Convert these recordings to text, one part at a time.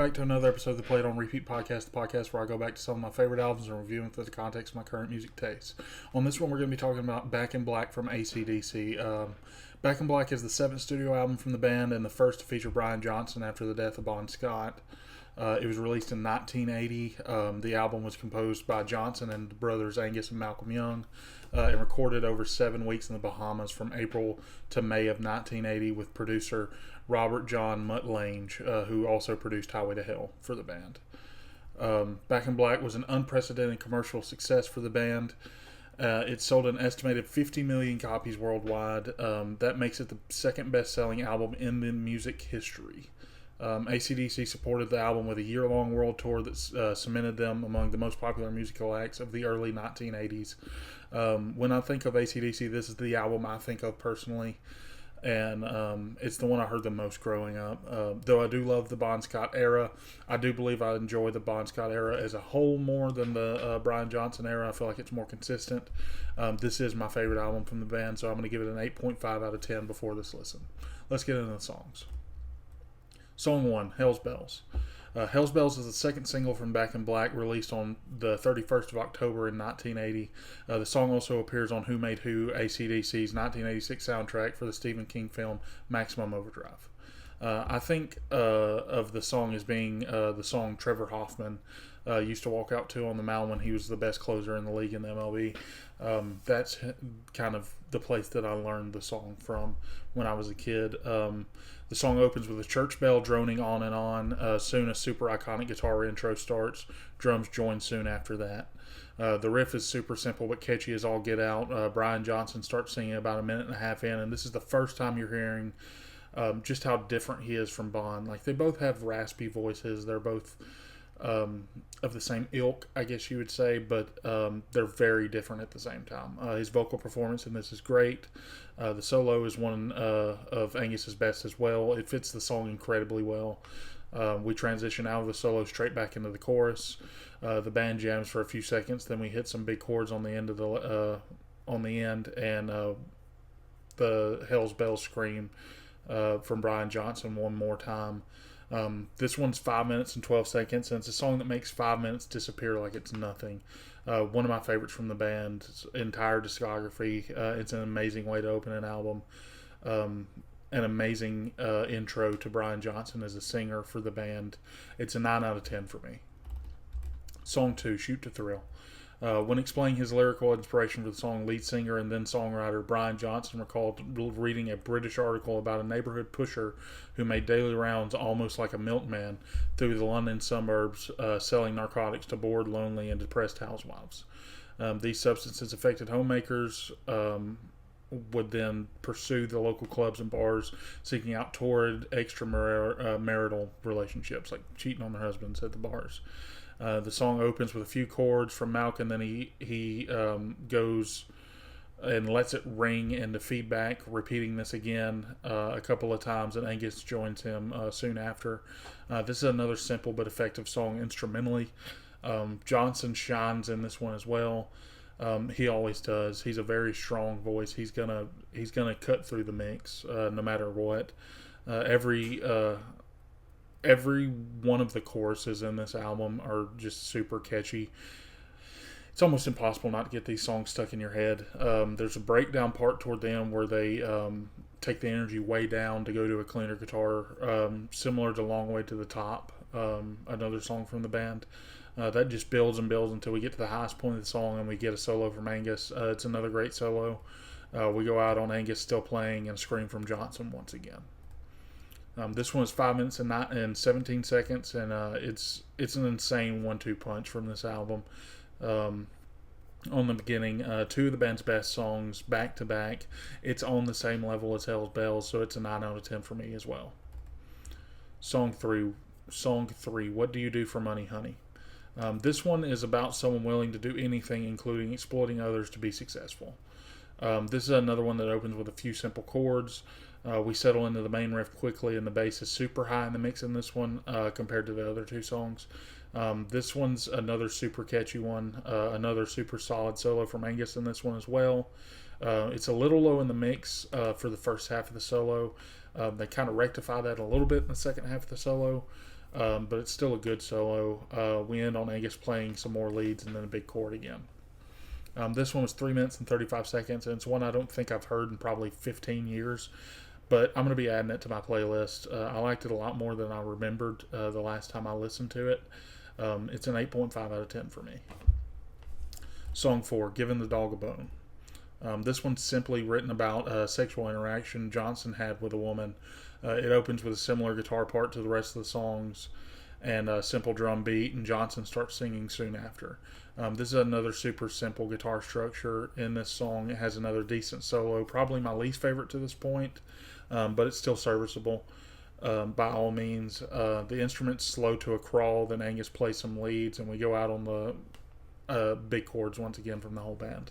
back to another episode of the Play It On Repeat podcast, the podcast where I go back to some of my favorite albums and review them through the context of my current music tastes. On this one, we're going to be talking about Back in Black from acdc. Back in Black is the seventh studio album from the band and the first to feature Brian Johnson after the death of Bon Scott. It was released in 1980. The album was composed by Johnson and the brothers Angus and Malcolm Young and recorded over 7 weeks in the Bahamas from April to May of 1980 with producer Robert John Mutt Lange, who also produced Highway to Hell for the band. Back in Black was an unprecedented commercial success for the band. It sold an estimated 50 million copies worldwide. That makes it the second best-selling album in the music history. AC/DC supported the album with a year-long world tour that cemented them among the most popular musical acts of the early 1980s. When I think of AC/DC, this is the album I think of personally, and it's the one I heard the most growing up. Though I do love the Bon Scott era, I do believe I enjoy the Bon Scott era as a whole more than the Brian Johnson era. I feel like it's more consistent. This is my favorite album from the band, so I'm going to give it an 8.5 out of 10 before this listen. Let's get into the songs. Song 1, Hell's Bells. Hell's Bells is the second single from Back in Black, released on the 31st of October in 1980. The song also appears on Who Made Who, AC/DC's 1986 soundtrack for the Stephen King film Maximum Overdrive. I think of the song as being the song Trevor Hoffman used to walk out to on the mound when he was the best closer in the league in the MLB. That's kind of the place that I learned the song from when I was a kid. The song opens with a church bell droning on and on. Soon a super iconic guitar intro starts. Drums join soon after that. The riff is super simple but catchy as all get out. Brian Johnson starts singing about a minute and a half in, and this is the first time you're hearing just how different he is from Bon. Like, they both have raspy voices. They're both of the same ilk, I guess you would say, but they're very different at the same time. His vocal performance in this is great. The solo is one of Angus's best as well. It fits the song incredibly well. We transition out of the solo straight back into the chorus. The band jams for a few seconds, then we hit some big chords on the end of and the Hell's Bells scream from Brian Johnson one more time. This one's 5 minutes and 12 seconds, and it's a song that makes 5 minutes disappear like it's nothing. One of my favorites from the band's entire discography. It's an amazing way to open an album. An amazing intro to Brian Johnson as a singer for the band. It's a 9 out of 10 for me. Song 2, Shoot to Thrill. When explaining his lyrical inspiration for the song, lead singer and then songwriter Brian Johnson recalled reading a British article about a neighborhood pusher who made daily rounds almost like a milkman through the London suburbs, selling narcotics to bored, lonely, and depressed housewives. These substances affected homemakers would then pursue the local clubs and bars, seeking out torrid extramarital relationships, like cheating on their husbands at the bars. The song opens with a few chords from Malcolm, then he goes and lets it ring into feedback, repeating this again a couple of times, and Angus joins him soon after. This is another simple but effective song instrumentally. Johnson shines in this one as well. He always does. He's a very strong voice. He's gonna cut through the mix no matter what. Every one of the choruses in this album are just super catchy. It's almost impossible not to get these songs stuck in your head. There's a breakdown part toward the end where they take the energy way down to go to a cleaner guitar, similar to Long Way to the Top, another song from the band. That just builds and builds until we get to the highest point of the song and we get a solo from Angus. It's another great solo. We go out on Angus still playing and a scream from Johnson once again. This one is 5 minutes and 17 seconds, and it's an insane 1-2 punch from this album. On the beginning, two of the band's best songs back to back. It's on the same level as Hell's Bells, so it's a 9 out of 10 for me as well. Song 3, What Do You Do for Money, Honey? This one is about someone willing to do anything, including exploiting others to be successful. This is another one that opens with a few simple chords. We settle into the main riff quickly, and the bass is super high in the mix in this one compared to the other two songs. This one's another super catchy one, another super solid solo from Angus in this one as well. It's a little low in the mix for the first half of the solo. They kind of rectify that a little bit in the second half of the solo. but it's still a good solo. We end on Angus playing some more leads and then a big chord again. This one was 3 minutes and 35 seconds, and it's one I don't think I've heard in probably 15 years, but I'm going to be adding it to my playlist. I liked it a lot more than I remembered the last time I listened to it. It's an 8.5 out of 10 for me. Song 4, Giving the Dog a Bone. This one's simply written about sexual interaction Johnson had with a woman. It opens with a similar guitar part to the rest of the songs and a simple drum beat, and Johnson starts singing soon after. This is another super simple guitar structure in this song. It has another decent solo, probably my least favorite to this point, but it's still serviceable by all means. The instrument's slow to a crawl, then Angus plays some leads, and we go out on the big chords once again from the whole band.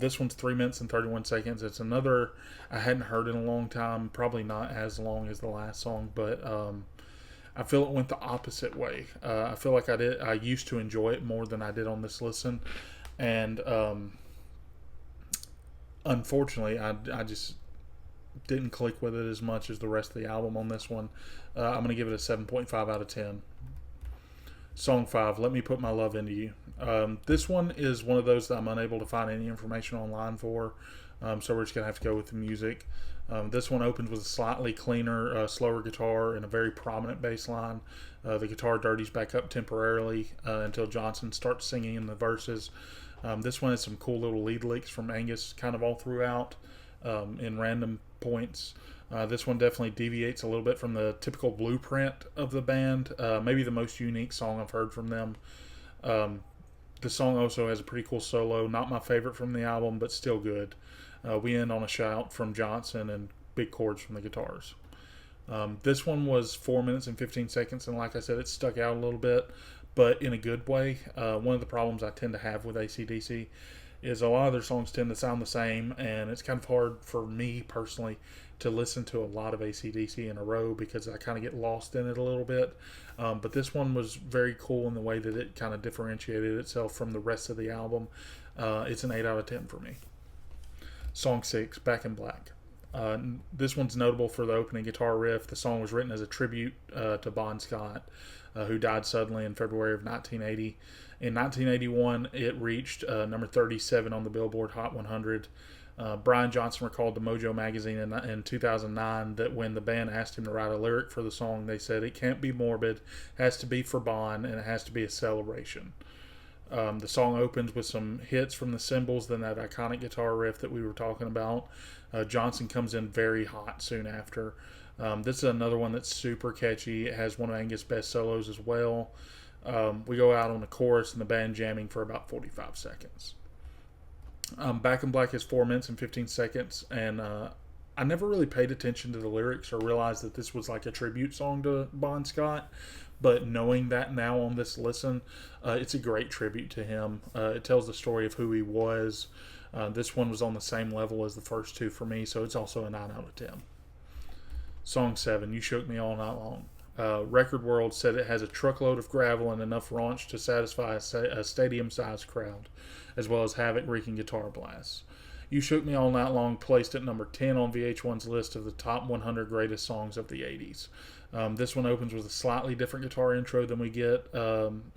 This one's 3 minutes and 31 seconds. It's another I hadn't heard in a long time, probably not as long as the last song, but I feel it went the opposite way. I feel like I used to enjoy it more than I did on this listen, and unfortunately, I just didn't click with it as much as the rest of the album on this one. I'm going to give it a 7.5 out of 10. Song 5, Let Me Put My Love Into You. This one is one of those that I'm unable to find any information online for, so we're just going to have to go with the music. This one opens with a slightly cleaner, slower guitar and a very prominent bass line. The guitar dirties back up temporarily until Johnson starts singing in the verses. This one has some cool little lead licks from Angus kind of all throughout in random points. This one definitely deviates a little bit from the typical blueprint of the band. Maybe the most unique song I've heard from them. The song also has a pretty cool solo. Not my favorite from the album, but still good. We end on a shout from Johnson and big chords from the guitars. This one was 4 minutes and 15 seconds, and like I said, it stuck out a little bit, but in a good way. One of the problems I tend to have with AC/DC is a lot of their songs tend to sound the same, and it's kind of hard for me personally to listen to a lot of AC/DC in a row because I kind of get lost in it a little bit. But this one was very cool in the way that it kind of differentiated itself from the rest of the album. It's an 8 out of 10 for me. Song 6, Back in Black. This one's notable for the opening guitar riff. The song was written as a tribute to Bon Scott, who died suddenly in February of 1980. In 1981, it reached number 37 on the Billboard Hot 100. Brian Johnson recalled to Mojo magazine in 2009 that when the band asked him to write a lyric for the song, they said, "It can't be morbid, it has to be for Bon, and it has to be a celebration." The song opens with some hits from the cymbals, then that iconic guitar riff that we were talking about. Johnson comes in very hot soon after. This is another one that's super catchy. It has one of Angus' best solos as well. We go out on the chorus and the band jamming for about 45 seconds. Back in Black is 4 minutes and 15 seconds, and I never really paid attention to the lyrics or realized that this was like a tribute song to Bon Scott. But knowing that now on this listen, it's a great tribute to him. It tells the story of who he was. This one was on the same level as the first two for me, so it's also a 9 out of 10. Song 7, You Shook Me All Night Long. Record World said it has a truckload of gravel and enough raunch to satisfy a stadium-sized crowd, as well as havoc-wreaking guitar blasts. You Shook Me All Night Long placed at number 10 on VH1's list of the top 100 greatest songs of the 80s. This one opens with a slightly different guitar intro than we get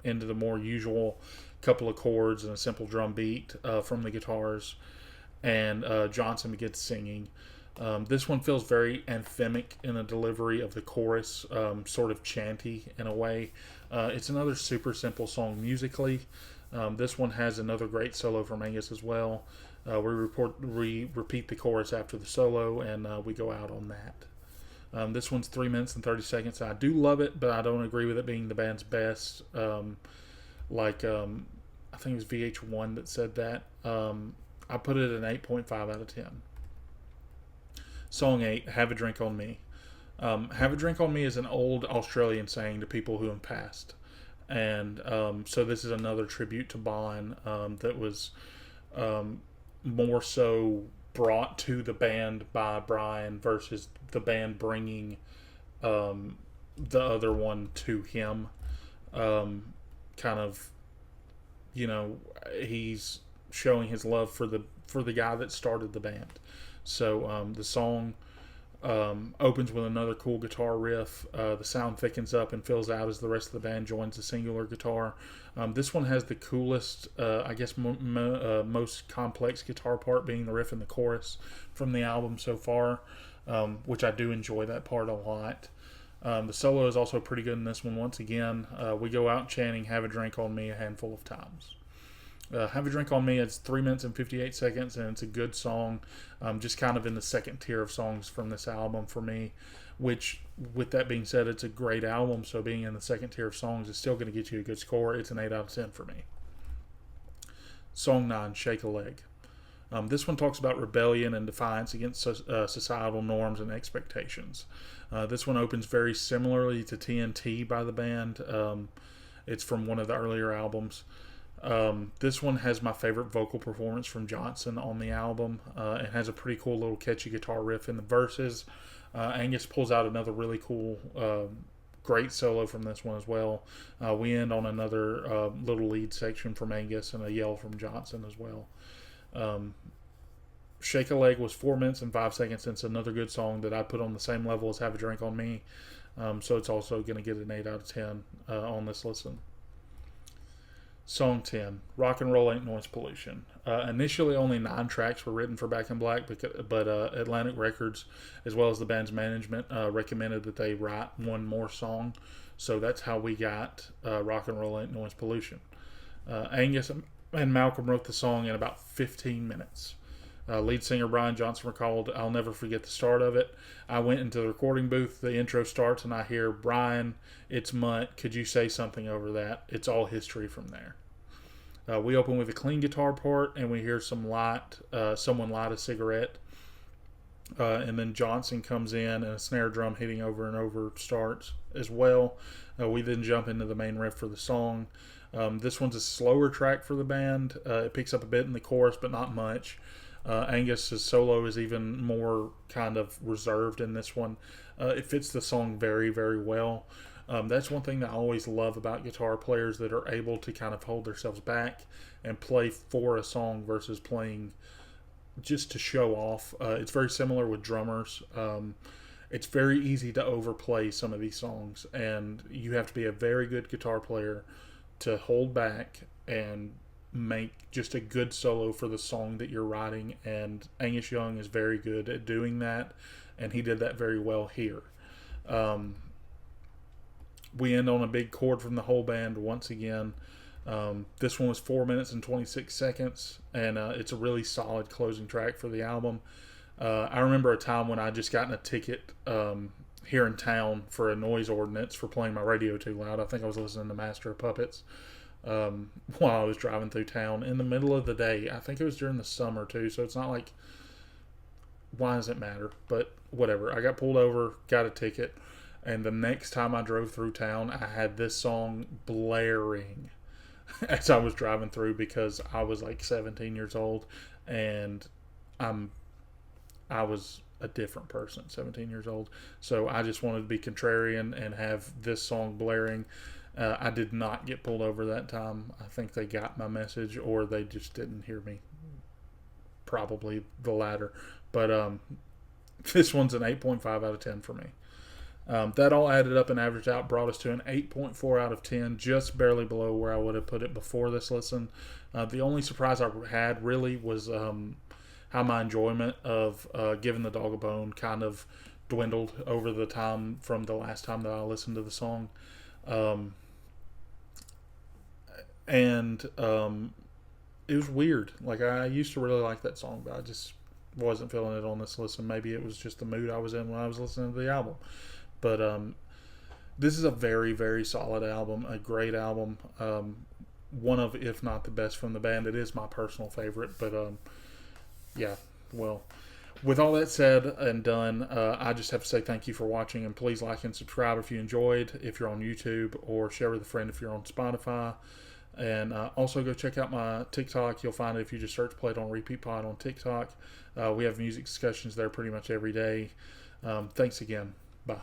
into the more usual couple of chords and a simple drum beat from the guitars, and Johnson begins singing. This one feels very anthemic in the delivery of the chorus, sort of chanty in a way. It's another super simple song musically. This one has another great solo from Angus as well. We repeat the chorus after the solo, and we go out on that. This one's 3 minutes and 30 seconds. I do love it, but I don't agree with it being the band's best. I think it was VH1 that said that. I put it at an 8.5 out of 10. Song 8, Have a Drink on Me. Have a drink on me is an old Australian saying to people who have passed. And so this is another tribute to Bon that was more so brought to the band by Brian versus the band bringing the other one to him. Kind of, he's showing his love for the guy that started the band. So the song opens with another cool guitar riff. The sound thickens up and fills out as the rest of the band joins the singular guitar. This one has the coolest, I guess, most complex guitar part being the riff in the chorus from the album so far, which I do enjoy that part a lot. The solo is also pretty good in this one. Once again, we go out chanting "Have a Drink on Me" a handful of times. Have a Drink on Me, it's 3 minutes and 58 seconds, and it's a good song, just kind of in the second tier of songs from this album for me, which, with that being said, it's a great album, so being in the second tier of songs is still going to get you a good score. It's an 8 out of 10 for me. Song 9, Shake a Leg. This one talks about rebellion and defiance against societal norms and expectations. This one opens very similarly to TNT by the band. It's from one of the earlier albums. This one has my favorite vocal performance from Johnson on the album. It has a pretty cool little catchy guitar riff in the verses. Angus pulls out another really cool, great solo from this one as well. We end on another little lead section from Angus and a yell from Johnson as well. Shake a Leg was 4 minutes and 5 seconds, and it's another good song that I put on the same level as Have a Drink on Me. So it's also going to get an 8 out of 10 on this listen. Song 10, Rock and Roll Ain't Noise Pollution. Initially, only 9 tracks were written for Back in Black, but Atlantic Records, as well as the band's management, recommended that they write one more song. So that's how we got Rock and Roll Ain't Noise Pollution. Angus and Malcolm wrote the song in about 15 minutes. Lead singer Brian Johnson recalled, "I'll never forget the start of it. I went into the recording booth, the intro starts, and I hear, 'Brian, it's Mutt. Could you say something over that?' It's all history from there." We open with a clean guitar part, and we hear someone light a cigarette. And then Johnson comes in, and a snare drum hitting over and over starts as well. We then jump into the main riff for the song. This one's a slower track for the band. It picks up a bit in the chorus, but not much. Angus's solo is even more kind of reserved in this one. It fits the song very, very well. That's one thing that I always love about guitar players that are able to kind of hold themselves back and play for a song versus playing just to show off. It's very similar with drummers. It's very easy to overplay some of these songs, and you have to be a very good guitar player to hold back and make just a good solo for the song that you're writing, and Angus Young is very good at doing that, and he did that very well here. We end on a big chord from the whole band once again. This one was 4 minutes and 26 seconds, and it's a really solid closing track for the album. I remember a time when I just gotten a ticket here in town for a noise ordinance for playing my radio too loud. I think I was listening to Master of Puppets while I was driving through town in the middle of the day. I think it was during the summer too, so it's not like, why does it matter? But whatever. I got pulled over, got a ticket, and the next time I drove through town, I had this song blaring as I was driving through because I was like 17 years old, and I was a different person, 17 years old. So I just wanted to be contrarian and have this song blaring. I did not get pulled over that time. I think they got my message, or they just didn't hear me. Probably the latter. But this one's an 8.5 out of 10 for me. That all added up and averaged out brought us to an 8.4 out of 10, just barely below where I would have put it before this listen. The only surprise I had really was how my enjoyment of Giving the Dog a Bone kind of dwindled over the time from the last time that I listened to the song. It was weird. Like, I used to really like that song, but I just wasn't feeling it on this listen. Maybe it was just the mood I was in when I was listening to the album. But this is a very, very solid album, a great album. One of, if not the best from the band. It is my personal favorite, but yeah, well, with all that said and done, I just have to say thank you for watching, and please like and subscribe if you enjoyed, if you're on YouTube, or share with a friend if you're on Spotify. And also go check out my TikTok. You'll find it if you just search Play It on Repeat Pod on TikTok. We have music discussions there pretty much every day. Thanks again. Bye.